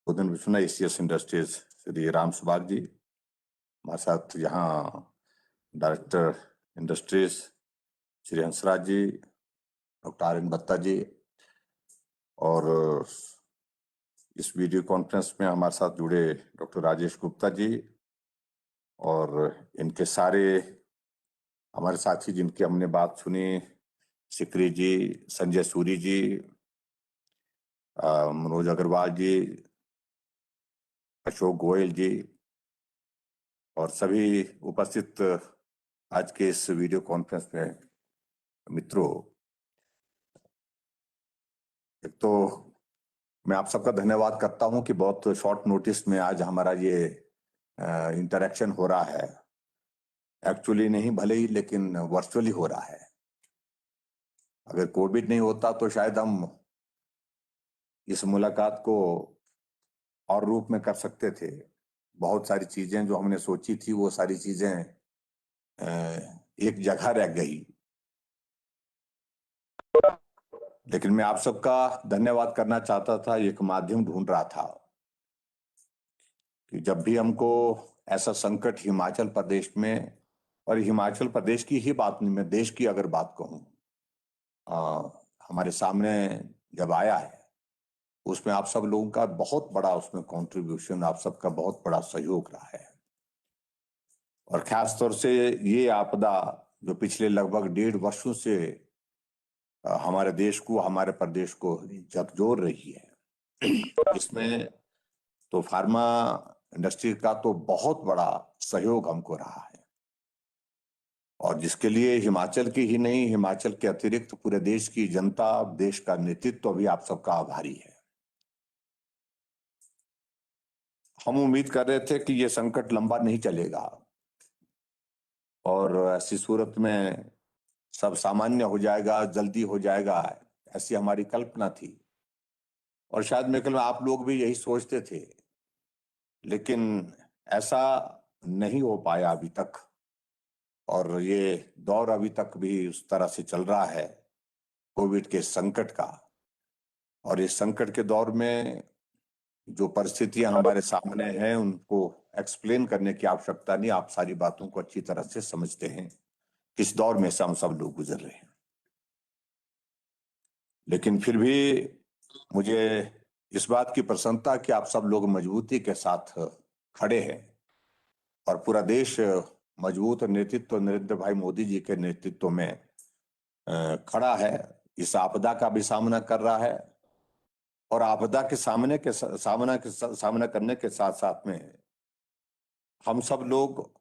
Udayan Vishwanath ACS industries Shri Ram Subhag जी हमारे साथ, यहाँ director industries Shri Hansraj ji, doctor R N बत्ता जी, और इस वीडियो कॉन्फ्रेंस में हमारे साथ जुड़े डॉक्टर राजेश गुप्ता जी और इनके सारे हमारे साथी जिनकी हमने बात सुनी, सिकरी जी, संजय सूरी जी, मनोज अग्रवाल जी, अशोक गोयल जी और सभी उपस्थित आज के इस वीडियो कॉन्फ्रेंस में मित्रों। एक तो मैं आप सबका धन्यवाद करता हूं कि बहुत शॉर्ट नोटिस में आज हमारा ये इंटरेक्शन हो रहा है। एक्चुअली नहीं भले ही, लेकिन वर्चुअली हो रहा है। अगर कोविड नहीं होता तो शायद हम इस मुलाकात को और रूप में कर सकते थे। बहुत सारी चीजें जो हमने सोची थी वो सारी चीजें एक जगह रह गई। लेकिन मैं आप सबका धन्यवाद करना चाहता था, एक माध्यम ढूंढ रहा था कि जब भी हमको ऐसा संकट हिमाचल प्रदेश में, और हिमाचल प्रदेश की ही बात नहीं, मैं देश की अगर बात कहूं, हमारे सामने जब आया है, उसमें आप सब लोगों का बहुत बड़ा उसमें कंट्रीब्यूशन, आप सबका बहुत बड़ा सहयोग रहा है। और खास तौर से ये आपदा जो पिछले लगभग 1.5 वर्षों से हमारे देश को, हमारे प्रदेश को झकझोर रही है, इसमें तो फार्मा इंडस्ट्री का तो बहुत बड़ा सहयोग हमको रहा है, और जिसके लिए हिमाचल की ही नहीं, हिमाचल के अतिरिक्त पूरे देश की जनता, देश का नेतृत्व भी आप सबका आभारी है। हम उम्मीद कर रहे थे कि ये संकट लंबा नहीं चलेगा और ऐसी सूरत में सब सामान्य हो जाएगा, जल्दी हो जाएगा, ऐसी हमारी कल्पना थी। और शायद मेरे ख्याल में आप लोग भी यही सोचते थे, लेकिन ऐसा नहीं हो पाया अभी तक। और ये दौर अभी तक भी उस तरह से चल रहा है, कोविड के संकट का। और इस संकट के दौर में जो परिस्थितियां हमारे सामने हैं उनको एक्सप्लेन करने की आवश्यकता नहीं, आप सारी बातों को अच्छी तरह से समझते हैं किस दौर में से हम सब लोग गुजर रहे हैं। लेकिन फिर भी मुझे इस बात की प्रसन्नता कि आप सब लोग मजबूती के साथ खड़े हैं और पूरा देश मजबूत नेतृत्व नरेंद्र भाई मोदी जी के नेतृत्व में खड़ा है, इस आपदा का भी सामना कर रहा है। और आपदा के सामना करने के साथ साथ में हम सब लोग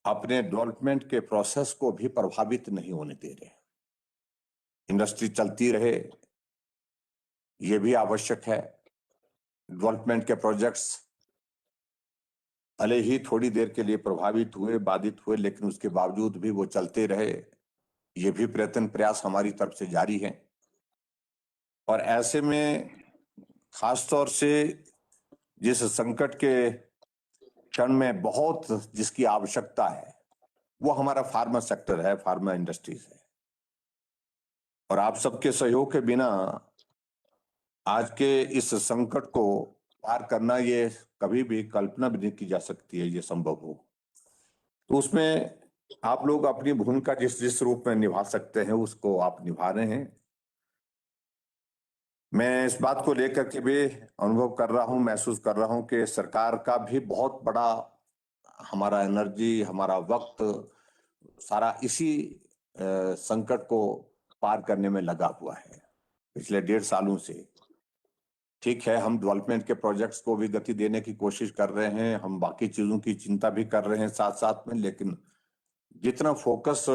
अपने डेवलपमेंट के प्रोसेस को भी प्रभावित नहीं होने दे रहे। इंडस्ट्री चलती रहे, ये भी आवश्यक है। डेवलपमेंट के प्रोजेक्ट्स भले ही थोड़ी देर के लिए प्रभावित हुए, बाधित हुए, लेकिन उसके बावजूद भी वो चलते रहे, ये भी प्रयत्न प्रयास हमारी तरफ से जारी है। और ऐसे में खास तौर से जिस संकट के क्षण में बहुत जिसकी आवश्यकता है वो हमारा फार्मा सेक्टर है, फार्मा इंडस्ट्रीज है। और आप सबके सहयोग के बिना आज के इस संकट को पार करना ये कभी भी कल्पना भी नहीं की जा सकती है, ये संभव हो। तो उसमें आप लोग अपनी भूमिका जिस जिस रूप में निभा सकते हैं उसको आप निभा रहे हैं। मैं इस बात को लेकर के भी अनुभव कर रहा हूं, महसूस कर रहा हूं कि सरकार का भी बहुत बड़ा हमारा एनर्जी, हमारा वक्त सारा इसी संकट को पार करने में लगा हुआ है पिछले 1.5 सालों से। ठीक है, हम डेवलपमेंट के प्रोजेक्ट्स को भी गति देने की कोशिश कर रहे हैं, हम बाकी चीजों की चिंता भी कर रहे हैं साथ साथ में, लेकिन जितना फोकस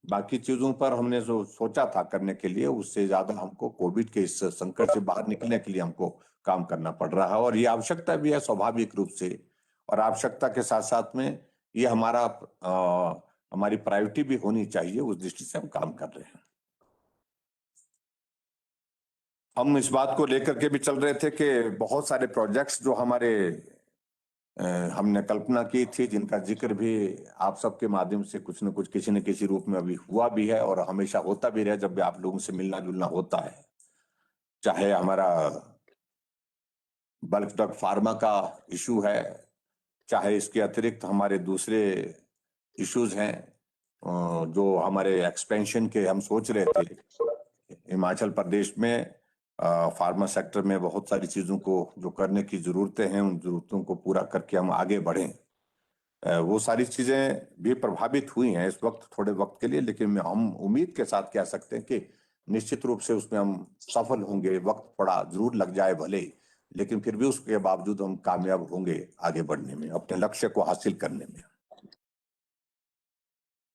बाकी चीजों पर हमने जो सोचा था करने के लिए, उससे ज्यादा हमको कोविड के इस संकट से बाहर निकलने के लिए हमको काम करना पड़ रहा है। और ये आवश्यकता भी है स्वाभाविक रूप से, और आवश्यकता के साथ साथ में ये हमारी प्रायोरिटी भी होनी चाहिए, उस दृष्टि से हम काम कर रहे हैं। हम इस बात को लेकर के भी चल रहे थे कि बहुत सारे प्रोजेक्ट्स जो हमारे हमने कल्पना की थी, जिनका जिक्र भी आप सबके माध्यम से कुछ न कुछ किसी न किसी रूप में अभी हुआ भी है और हमेशा होता भी रहे जब भी आप लोगों से मिलना जुलना होता है। चाहे हमारा बल्क ड्रग फार्मा का इशू है, चाहे इसके अतिरिक्त हमारे दूसरे इश्यूज हैं जो हमारे एक्सपेंशन के हम सोच रहे थे। हिमाचल प्रदेश में फार्मा सेक्टर में बहुत सारी चीजों को जो करने की जरूरतें हैं, उन जरूरतों को पूरा करके हम आगे बढ़ें। वो सारी चीजें भी प्रभावित हुई हैं इस वक्त, थोड़े वक्त के लिए, लेकिन हम उम्मीद के साथ कह सकते हैं कि निश्चित रूप से उसमें हम सफल होंगे। वक्त थोड़ा जरूर लग जाए भले ही, लेकिन फिर भी उसके बावजूद हम कामयाब होंगे आगे बढ़ने में, अपने लक्ष्य को हासिल करने में।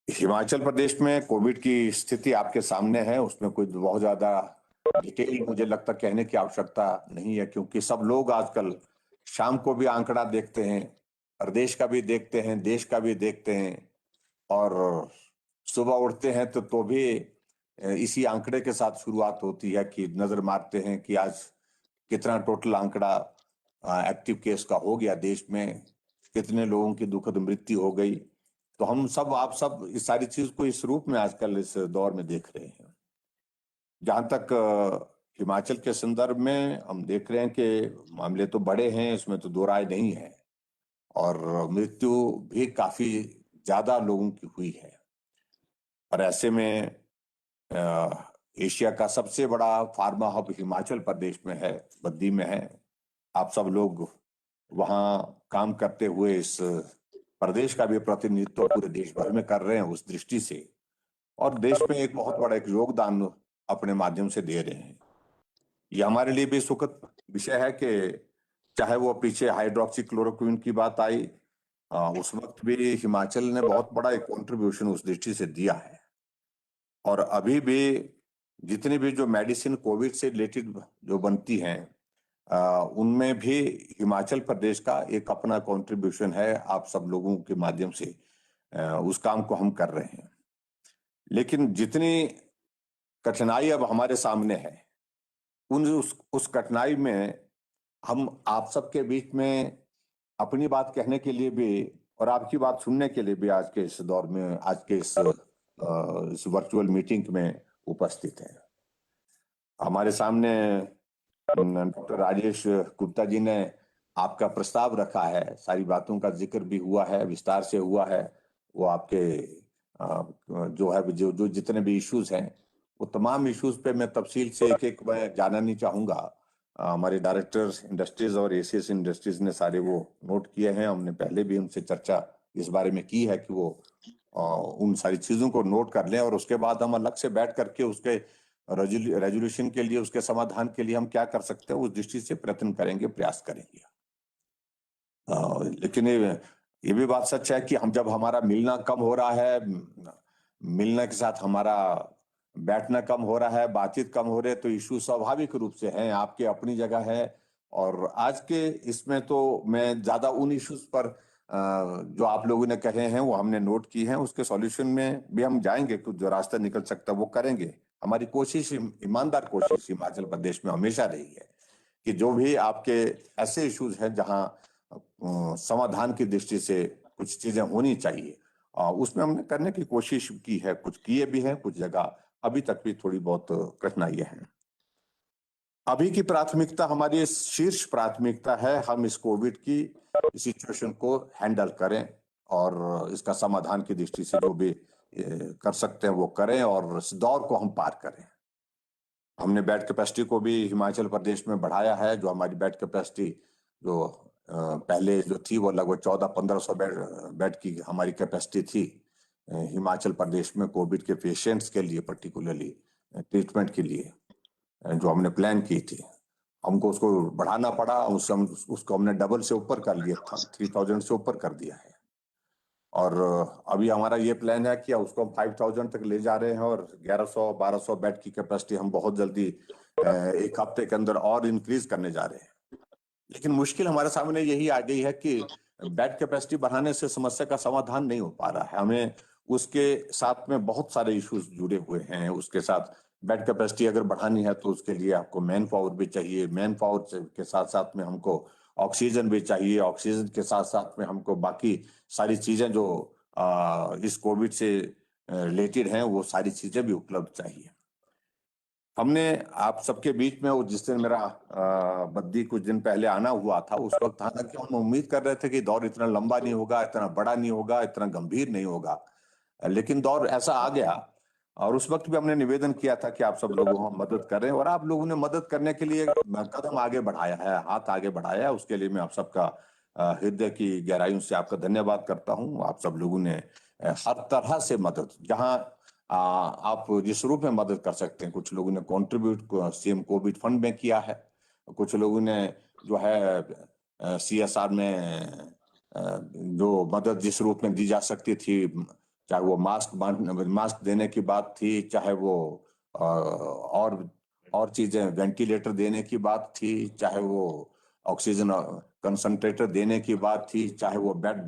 हिमाचल प्रदेश में कोविड की स्थिति आपके सामने है, उसमें कोई बहुत ज्यादा डिटेल मुझे लगता कहने की आवश्यकता नहीं है, क्योंकि सब लोग आजकल शाम को भी आंकड़ा देखते हैं, प्रदेश का भी देखते हैं, देश का भी देखते हैं, और सुबह उठते हैं तो भी इसी आंकड़े के साथ शुरुआत होती है कि नजर मारते हैं कि आज कितना टोटल आंकड़ा एक्टिव केस का हो गया देश में, कितने लोगों की दुखद मृत्यु हो गई। तो हम सब, आप सब इस सारी चीज को इस रूप में आजकल इस दौर में देख रहे हैं। जहां तक हिमाचल के संदर्भ में हम देख रहे हैं कि मामले तो बड़े हैं, इसमें तो दो राय नहीं है, और मृत्यु भी काफी ज्यादा लोगों की हुई है। और ऐसे में एशिया का सबसे बड़ा फार्मा हब हिमाचल प्रदेश में है, बद्दी में है। आप सब लोग वहाँ काम करते हुए इस प्रदेश का भी प्रतिनिधित्व पूरे देश भर में कर रहे हैं उस दृष्टि से, और देश में एक बहुत बड़ा एक योगदान अपने माध्यम से दे रहे हैं। ये हमारे लिए भी सुखद विषय है कि चाहे वो पीछे हाइड्रोक्सी क्लोरोक्विन की बात आई, उस वक्त भी हिमाचल ने बहुत बड़ा एक कंट्रीब्यूशन उस दृष्टि से दिया है। और अभी भी जितनी भी जो मेडिसिन कोविड से रिलेटेड जो बनती हैं, उनमें भी हिमाचल प्रदेश का एक अपना कंट्रीब्यूशन है। आप सब लोगों के माध्यम से उस काम को हम कर रहे हैं। लेकिन जितनी कठिनाई अब हमारे सामने है, उस कठिनाई में हम आप सबके बीच में अपनी बात कहने के लिए भी और आपकी बात सुनने के लिए भी आज के इस दौर में, आज के इस वर्चुअल मीटिंग में उपस्थित हैं। हमारे सामने डॉक्टर राजेश गुप्ता जी ने आपका प्रस्ताव रखा है, सारी बातों का जिक्र भी हुआ है, विस्तार से हुआ है। वो आपके जो है जो जो जितने भी इश्यूज हैं, वो तमाम इश्यूज पे मैं तफसील से एक एक मैं जानना नहीं चाहूंगा। हमारे डायरेक्टर इंडस्ट्रीज और एसीएस इंडस्ट्रीज ने सारे वो नोट किए हैं। हमने पहले भी उनसे चर्चा इस बारे में की है कि वो उन सारी चीजों को नोट कर लें, और उसके बाद हम अलग से बैठ करके उसके रेजोल्यूशन के लिए, उसके समाधान के लिए हम क्या कर सकते हैं उस दृष्टि से प्रयत्न करेंगे, प्रयास करेंगे। लेकिन ये भी बात सच है कि हम जब हमारा मिलना कम हो रहा है, मिलने के साथ हमारा बैठना कम हो रहा है, बातचीत कम हो रही है, तो इशू स्वाभाविक रूप से हैं, आपके अपनी जगह है। और आज के इसमें तो मैं ज्यादा उन इश्यूज पर जो आप लोगों ने कहे हैं वो हमने नोट की हैं, उसके सॉल्यूशन में भी हम जाएंगे, कुछ जो रास्ता निकल सकता है वो करेंगे। हमारी कोशिश, ईमानदार कोशिश हिमाचल प्रदेश में हमेशा रही है कि जो भी आपके ऐसे इश्यूज हैं जहां समाधान की दृष्टि से कुछ चीजें होनी चाहिए, उसमें हमने करने की कोशिश की है, कुछ किए भी हैं, कुछ जगह अभी तक भी थोड़ी बहुत कठिनाइयां हैं। अभी की प्राथमिकता, हमारी शीर्ष प्राथमिकता है हम इस कोविड की सिचुएशन को हैंडल करें, और इसका समाधान की दृष्टि से जो भी कर सकते हैं वो करें, और इस दौर को हम पार करें। हमने बेड कैपेसिटी को भी हिमाचल प्रदेश में बढ़ाया है। जो हमारी बेड कैपेसिटी जो पहले जो थी वो लगभग 1400-1500 बेड की हमारी कैपेसिटी थी हिमाचल प्रदेश में कोविड के पेशेंट्स के लिए, पर्टिकुलरली ट्रीटमेंट के लिए जो हमने प्लान की थी, हमको उसको बढ़ाना पड़ा। उसको हमने डबल से ऊपर कर लिया था, 3000 से ऊपर कर दिया है। और अभी हमारा ये प्लान है कि उसको हम 5000 तक ले जा रहे हैं, और 1100-1200 बेड की कैपेसिटी हम बहुत जल्दी एक हफ्ते के अंदर और इंक्रीज करने जा रहे हैं। लेकिन मुश्किल हमारे सामने यही आ गई है कि बेड कैपेसिटी बढ़ाने से समस्या का समाधान नहीं हो पा रहा है। हमें उसके साथ में बहुत सारे इश्यूज जुड़े हुए हैं। उसके साथ बेड कैपेसिटी अगर बढ़ानी है तो उसके लिए आपको मैन पावर भी चाहिए, मैन पावर के साथ साथ में हमको ऑक्सीजन भी चाहिए, ऑक्सीजन के साथ साथ में हमको बाकी सारी चीजें जो इस कोविड से रिलेटेड हैं वो सारी चीजें भी उपलब्ध चाहिए। हमने आप सबके बीच में वो जिस दिन मेरा बद्दी कुछ दिन पहले आना हुआ था, उस वक्त हालांकि हम उम्मीद कर रहे थे कि दौर इतना लंबा नहीं होगा, इतना बड़ा नहीं होगा, इतना गंभीर नहीं होगा, लेकिन दौर ऐसा आ गया। और उस वक्त भी हमने निवेदन किया था कि आप सब लोगों को मदद करें, और आप लोगों ने मदद करने के लिए कदम आगे बढ़ाया है, हाथ आगे बढ़ाया है। उसके लिए मैं आप सबका हृदय की गहराइयों से आपका धन्यवाद करता हूं। आप सब लोगों ने हर तरह से मदद, जहां आप जिस रूप में मदद कर सकते हैं, कुछ लोगों ने कंट्रीब्यूट सीएम कोविड फंड में किया है, कुछ लोगों ने जो है सीएसआर में जो मदद जिस रूप में दी जा सकती थी, चाहे वो मास्क देने की बात थी, चाहे वो और चीजें वेंटिलेटर देने की बात थी, चाहे वो ऑक्सीजन कंसंट्रेटर देने की बात थी, चाहे वो बेड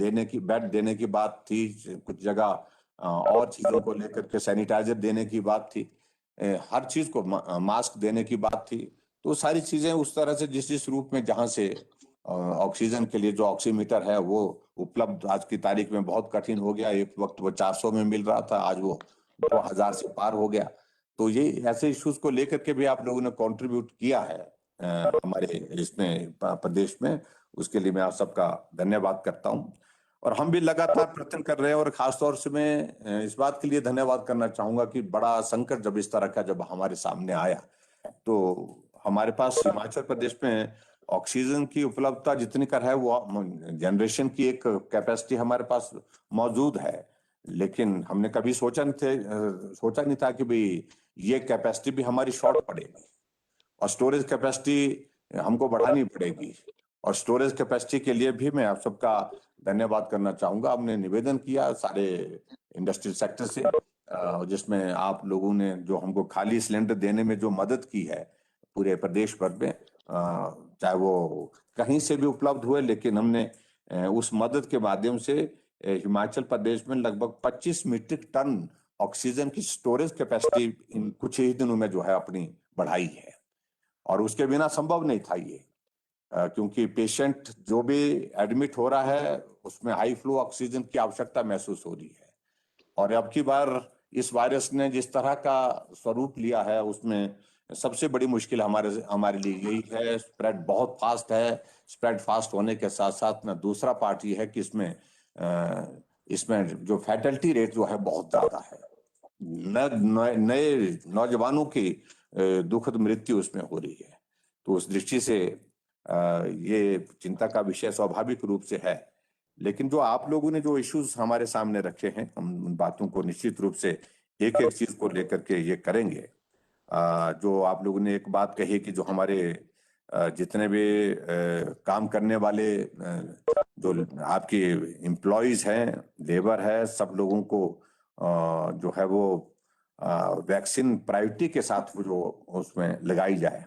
देने की बात थी, कुछ जगह और चीजों को लेकर के सैनिटाइजर देने की बात थी, हर चीज को मास्क देने की बात थी। तो सारी चीजें उस तरह से जिस जिस रूप में, जहां से ऑक्सीजन के लिए जो ऑक्सीमीटर है वो उपलब्ध आज की तारीख में बहुत कठिन हो गया। एक वक्त वो 400 में मिल रहा था, आज वो 2000 से पार हो गया। तो ये ऐसे इश्यूज को लेकर के भी आप लोगों ने कंट्रीब्यूट किया है हमारे इसमें प्रदेश में। उसके लिए मैं आप सबका धन्यवाद करता हूं। और हम भी लगातार प्रयत्न कर रहे हैं, और खासतौर से मैं इस बात के लिए धन्यवाद करना चाहूंगा कि बड़ा संकट जब इस तरह का जब हमारे सामने आया, तो हमारे पास हिमाचल प्रदेश में ऑक्सीजन की उपलब्धता जितनी कर है, वो जनरेशन की एक कैपेसिटी हमारे पास मौजूद है। लेकिन हमने कभी सोचा नहीं था कि भाई ये कैपेसिटी भी हमारी शॉर्ट पड़ेगी, और स्टोरेज कैपेसिटी हमको बढ़ानी पड़ेगी। और स्टोरेज कैपेसिटी के लिए भी मैं आप सबका धन्यवाद करना चाहूंगा। हमने निवेदन किया सारे इंडस्ट्रियल सेक्टर से, जिसमें आप लोगों ने जो हमको खाली सिलेंडर देने में जो मदद की है पूरे प्रदेश भर में, चाहे वो कहीं से भी उपलब्ध हुए, लेकिन हमने उस मदद के माध्यम से हिमाचल प्रदेश में लगभग 25 मीट्रिक टन ऑक्सीजन की स्टोरेज कैपेसिटी इन कुछ ही दिनों में जो है अपनी बढ़ाई है। और उसके बिना संभव नहीं था ये, क्योंकि पेशेंट जो भी एडमिट हो रहा है उसमें हाई फ्लो ऑक्सीजन की आवश्यकता महसूस हो रही है। और अब की बार इस वायरस ने जिस तरह का स्वरूप लिया है, उसमें सबसे बड़ी मुश्किल हमारे हमारे लिए यही है, स्प्रेड बहुत फास्ट है। स्प्रेड फास्ट होने के साथ साथ में दूसरा पार्ट ये है कि इसमें जो फैटलिटी रेट जो है बहुत ज्यादा है। नए नौजवानों की दुखद मृत्यु उसमें हो रही है। तो उस दृष्टि से ये चिंता का विषय स्वाभाविक रूप से है। लेकिन जो आप लोगों ने जो इश्यूज हमारे सामने रखे हैं, हम उन बातों को निश्चित रूप से एक एक चीज को लेकर के ये करेंगे। जो आप लोगों ने एक बात कही कि जो हमारे जितने भी काम करने वाले जो आपके एम्प्लॉयज हैं, लेबर है, सब लोगों को जो है वो वैक्सीन प्रायोरिटी के साथ वो जो उसमें लगाई जाए,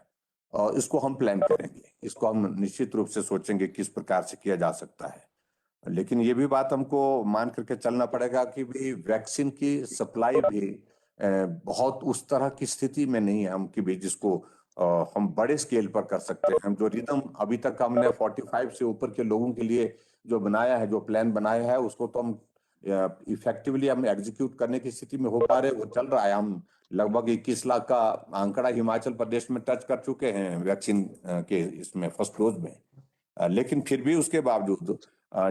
और इसको हम प्लान करेंगे। इसको हम निश्चित रूप से सोचेंगे किस प्रकार से किया जा सकता है। लेकिन ये भी बात हमको मान करके चलना पड़ेगा कि भी वैक्सीन की सप्लाई भी बहुत उस तरह की स्थिति में नहीं है हम कि भी जिसको हम बड़े स्केल पर कर सकते हैं। हम जो रिदम अभी तक हमने 45 से ऊपर के लोगों के लिए जो बनाया है, जो प्लान बनाया है, उसको तो हम इफेक्टिवली हम एग्जीक्यूट करने की स्थिति में हो पा रहे, वो चल रहा है। हम लगभग 21 लाख का आंकड़ा हिमाचल प्रदेश में टच कर चुके हैं वैक्सीन के इसमें फर्स्ट डोज में। लेकिन फिर भी उसके बावजूद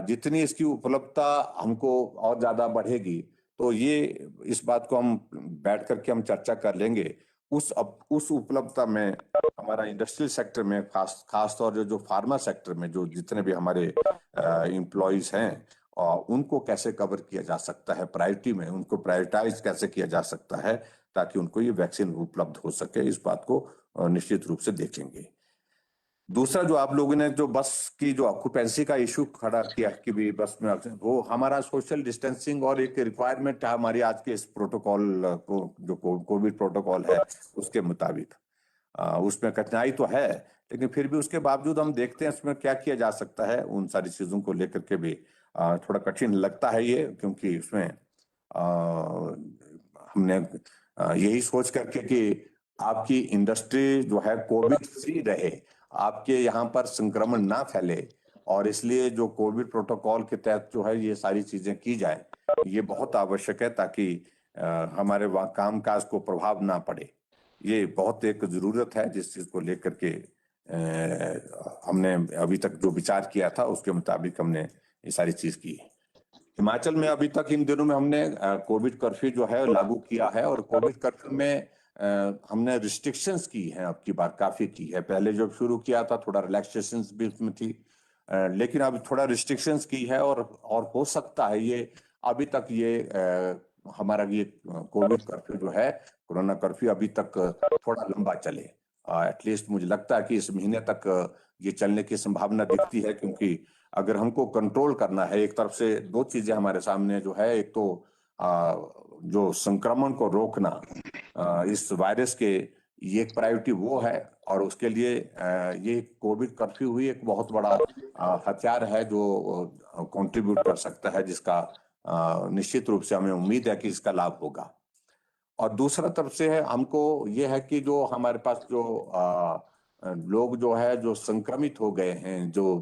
जितनी इसकी उपलब्धता हमको और ज्यादा बढ़ेगी, तो ये इस बात को हम बैठ करके हम चर्चा कर लेंगे। उस उपलब्धता में हमारा इंडस्ट्रियल सेक्टर में खास तौर से जो फार्मा सेक्टर में जो जितने भी हमारे एम्प्लॉयज हैं, और उनको कैसे कवर किया जा सकता है, प्रायोरिटी में उनको प्रायोरिटाइज कैसे किया जा सकता है, ताकि उनको ये वैक्सीन उपलब्ध हो सके, इस बात को निश्चित रूप से देखेंगे। दूसरा जो आप लोगों ने जो बस की जो ऑक्यूपेंसी का इशू खड़ा किया कि भी बस में वो हमारा सोशल डिस्टेंसिंग और एक रिक्वायरमेंट है हमारी आज के इस प्रोटोकॉल को, जो कोविड प्रोटोकॉल है उसके मुताबिक। उसमें कठिनाई तो है, लेकिन फिर भी उसके बावजूद हम देखते हैं उसमें क्या किया जा सकता है। उन सारी चीजों को लेकर के भी थोड़ा कठिन लगता है ये, क्योंकि उसमें हमने यही सोच करके कि आपकी इंडस्ट्री जो है कोविड फ्री रहे, आपके यहाँ पर संक्रमण ना फैले, और इसलिए जो कोविड प्रोटोकॉल के तहत जो है ये सारी चीजें की जाए, ये बहुत आवश्यक है, ताकि हमारे काम काज को प्रभाव ना पड़े। ये बहुत एक जरूरत है जिस चीज को लेकर के हमने अभी तक जो विचार किया था उसके मुताबिक हमने ये सारी चीज की। हिमाचल में अभी तक इन दिनों में हमने कोविड कर्फ्यू जो है लागू किया है, और कोविड कर्फ्यू में हमने रिस्ट्रिक्शंस की हैं, अब की बार काफी की है। पहले जब शुरू किया था थोड़ा रिलैक्सेशंस भी उसमें थी, लेकिन अब थोड़ा रिस्ट्रिक्शंस की है, और हो सकता है ये अभी तक ये हमारा ये कोविड कर्फ्यू जो है, कोरोना कर्फ्यू अभी तक थोड़ा लंबा चले। एटलीस्ट मुझे लगता है कि इस महीने तक ये चलने की संभावना दिखती है, क्योंकि अगर हमको कंट्रोल करना है, एक तरफ से दो चीजें हमारे सामने जो है, एक तो जो संक्रमण को रोकना इस वायरस के, ये एक प्रायोरिटी वो है, और उसके लिए ये कोविड कर्फ्यू हुई एक बहुत बड़ा हथियार है जो कंट्रीब्यूट कर सकता है, जिसका निश्चित रूप से हमें उम्मीद है कि इसका लाभ होगा। और दूसरा तरफ से है, हमको ये है कि जो हमारे पास जो लोग जो है जो संक्रमित हो गए हैं, जो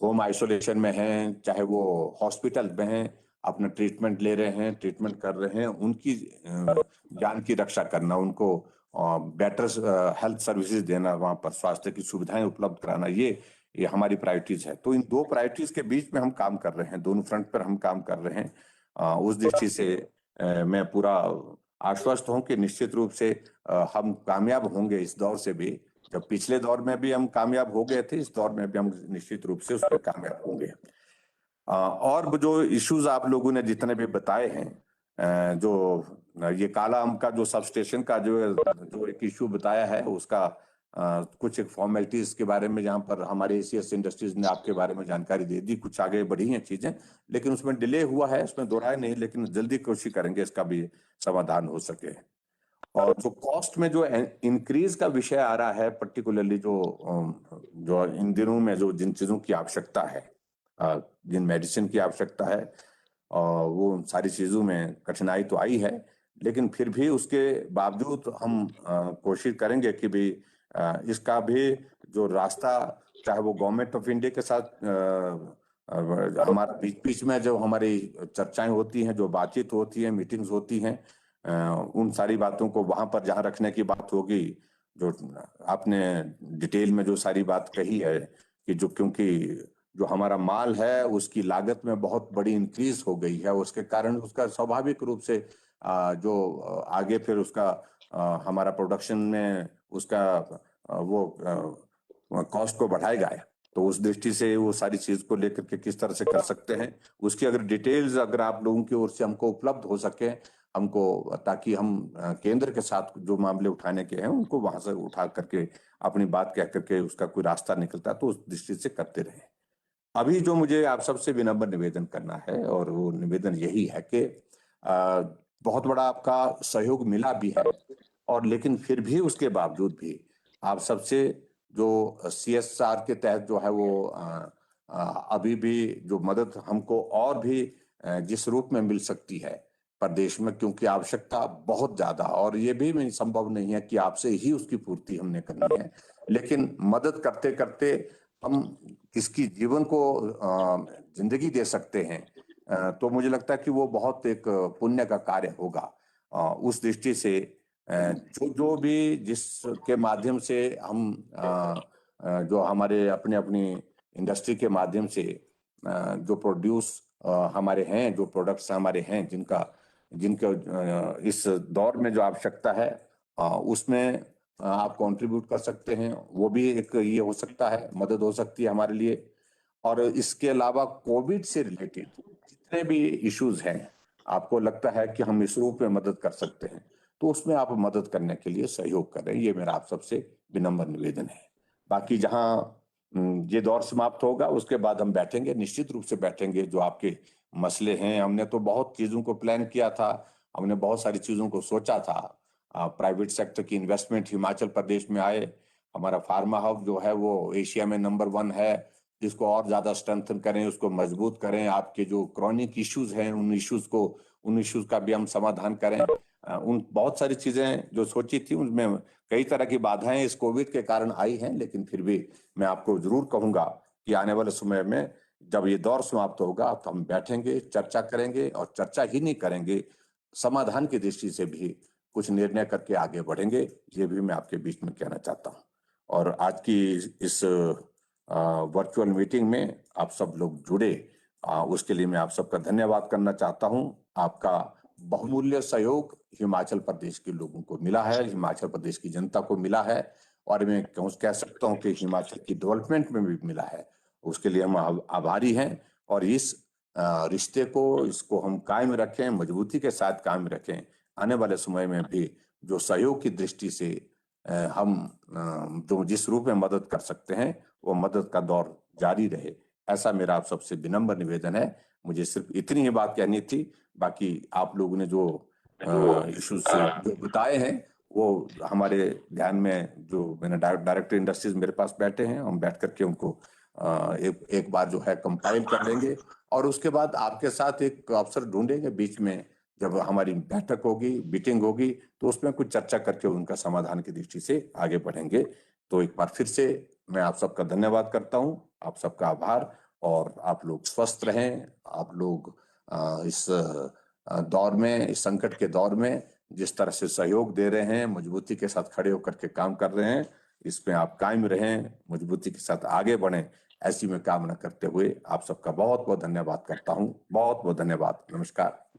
होम आइसोलेशन में हैं, चाहे वो हॉस्पिटल में हैं, अपना ट्रीटमेंट ले रहे हैं, ट्रीटमेंट कर रहे हैं, उनकी जान की रक्षा करना, उनको बेटर हेल्थ सर्विसेज देना, वहां पर स्वास्थ्य की सुविधाएं उपलब्ध कराना, ये हमारी प्रायोरिटीज है। तो इन दो प्रायोरिटीज के बीच में हम काम कर रहे हैं, दोनों फ्रंट पर हम काम कर रहे हैं। उस दृष्टि से मैं पूरा आश्वस्त हूं कि निश्चित रूप से हम कामयाब होंगे इस दौर से भी। जब पिछले दौर में भी हम कामयाब हो गए थे, इस दौर में भी हम निश्चित रूप से उसमें कामयाब होंगे। और जो इश्यूज आप लोगों ने जितने भी बताए हैं, जो ये काला आम का जो सब स्टेशन का जो एक इश्यू बताया है, उसका कुछ एक फॉर्मेलिटीज के बारे में, जहां पर हमारे एसीएस इंडस्ट्रीज ने आपके बारे में जानकारी दे दी, कुछ आगे बढ़ी हैं चीजें, लेकिन उसमें डिले हुआ है, उसमें दो राय नहीं, लेकिन जल्दी कोशिश करेंगे इसका भी समाधान हो सके। और जो कॉस्ट में जो इंक्रीज का विषय आ रहा है, पर्टिकुलरली जो इन दिनों में जो जिन चीजों की आवश्यकता है, जिन मेडिसिन की आवश्यकता है, और वो सारी चीजों में कठिनाई तो आई है, लेकिन फिर भी उसके बावजूद हम कोशिश करेंगे कि भी इसका भी जो रास्ता, चाहे वो गवर्नमेंट ऑफ इंडिया के साथ हमारा बीच बीच में जो हमारी चर्चाएं होती हैं, जो बातचीत होती है, मीटिंग्स होती हैं, उन सारी बातों को वहां पर जहां रखने की बात होगी, जो आपने डिटेल में जो सारी बात कही है कि जो, क्योंकि जो हमारा माल है उसकी लागत में बहुत बड़ी इंक्रीज हो गई है, उसके कारण उसका स्वाभाविक रूप से जो आगे फिर उसका हमारा प्रोडक्शन में उसका वो कॉस्ट को बढ़ाएगा। तो उस दृष्टि से वो सारी चीज को लेकर के किस तरह से कर सकते हैं, उसकी अगर डिटेल्स अगर आप लोगों की ओर से हमको उपलब्ध हो सके हमको, ताकि हम केंद्र के साथ जो मामले उठाने के हैं उनको वहां से उठा करके अपनी बात कह करके उसका कोई रास्ता निकलता तो उस दृष्टि से करते रहे। अभी जो मुझे आप सबसे विनम्र निवेदन करना है, और वो निवेदन यही है कि बहुत बड़ा आपका सहयोग मिला भी है, और लेकिन फिर भी उसके बावजूद भी आप सबसे जो सीएसआर के तहत जो है वो अभी भी जो मदद हमको और भी जिस रूप में मिल सकती है प्रदेश में, क्योंकि आवश्यकता बहुत ज्यादा, और ये भी संभव नहीं है कि आपसे ही उसकी पूर्ति हमने करनी है, लेकिन मदद करते करते हम किसकी जीवन को जिंदगी दे सकते हैं, तो मुझे लगता है कि वो बहुत एक पुण्य का कार्य होगा। उस दृष्टि से जो जो भी जिसके माध्यम से हम जो हमारे अपने अपनी इंडस्ट्री के माध्यम से जो प्रोड्यूस हमारे हैं, जो प्रोडक्ट्स हमारे हैं, जिनका इस दौर में जो आवश्यकता है, उसमें आप कंट्रीब्यूट कर सकते हैं, वो भी एक ये हो सकता है, मदद हो सकती है हमारे लिए। और इसके अलावा कोविड से रिलेटेड जितने भी इश्यूज हैं, आपको लगता है कि हम इस रूप में मदद कर सकते हैं, तो उसमें आप मदद करने के लिए सहयोग करें, ये मेरा आप सबसे विनम्र निवेदन है। बाकी जहां ये दौर समाप्त होगा उसके बाद हम बैठेंगे, निश्चित रूप से बैठेंगे, जो आपके मसले हैं, हमने तो बहुत चीजों को प्लान किया था, हमने बहुत सारी चीजों को सोचा था। प्राइवेट सेक्टर की इन्वेस्टमेंट हिमाचल प्रदेश में आए, हमारा फार्मा हब जो है वो एशिया में नंबर 1 है, जिसको और ज्यादा स्ट्रेंथन करें, उसको मजबूत करें, आपके जो क्रॉनिक इश्यूज हैं उन इश्यूज का भी हम समाधान करें। उन बहुत सारी चीजें जो सोची थी उनमें कई तरह की बाधाएं इस कोविड के कारण आई हैं, लेकिन फिर भी मैं आपको जरूर कहूंगा कि आने वाले समय में जब ये दौर समाप्त होगा तो हम बैठेंगे, चर्चा करेंगे, और चर्चा ही नहीं करेंगे, समाधान की दृष्टि से भी कुछ निर्णय करके आगे बढ़ेंगे, ये भी मैं आपके बीच में कहना चाहता हूँ। और आज की इस वर्चुअल मीटिंग में आप सब लोग जुड़े, उसके लिए मैं आप सबका धन्यवाद करना चाहता हूँ। आपका बहुमूल्य सहयोग हिमाचल प्रदेश के लोगों को मिला है, हिमाचल प्रदेश की जनता को मिला है, और मैं कह सकता हूँ कि हिमाचल की डेवलपमेंट में भी मिला है। उसके लिए हम आभारी हैं, और इस रिश्ते को, इसको हम कायम रखें, मजबूती के साथ कायम रखें। आने वाले समय में भी जो सहयोग की दृष्टि से हम जो जिस रूप में मदद कर सकते हैं, वो मदद का दौर जारी रहे, ऐसा मेरा आप सबसे विनम्र निवेदन है। मुझे सिर्फ इतनी ही बात कहनी थी। बाकी आप लोगों ने जो इश्यूज जो बताए हैं, वो हमारे ध्यान में, जो मैंने डायरेक्टर इंडस्ट्रीज मेरे पास बैठे हैं, हम बैठ करके उनको एक बार जो है कंपाइल कर लेंगे, और उसके बाद आपके साथ एक अवसर ढूंढेंगे बीच में, जब हमारी बैठक होगी, मीटिंग होगी, तो उसमें कुछ चर्चा करके उनका समाधान की दृष्टि से आगे बढ़ेंगे। तो एक बार फिर से मैं आप सबका धन्यवाद करता हूं, आप सबका आभार, और आप लोग स्वस्थ रहें। आप लोग इस दौर में, इस संकट के दौर में जिस तरह से सहयोग दे रहे हैं, मजबूती के साथ खड़े होकर के काम कर रहे हैं, इसमें आप कायम रहें, मजबूती के साथ आगे बढ़ें, ऐसी मैं कामना करते हुए आप सबका बहुत बहुत धन्यवाद करता हूं। बहुत बहुत धन्यवाद। नमस्कार।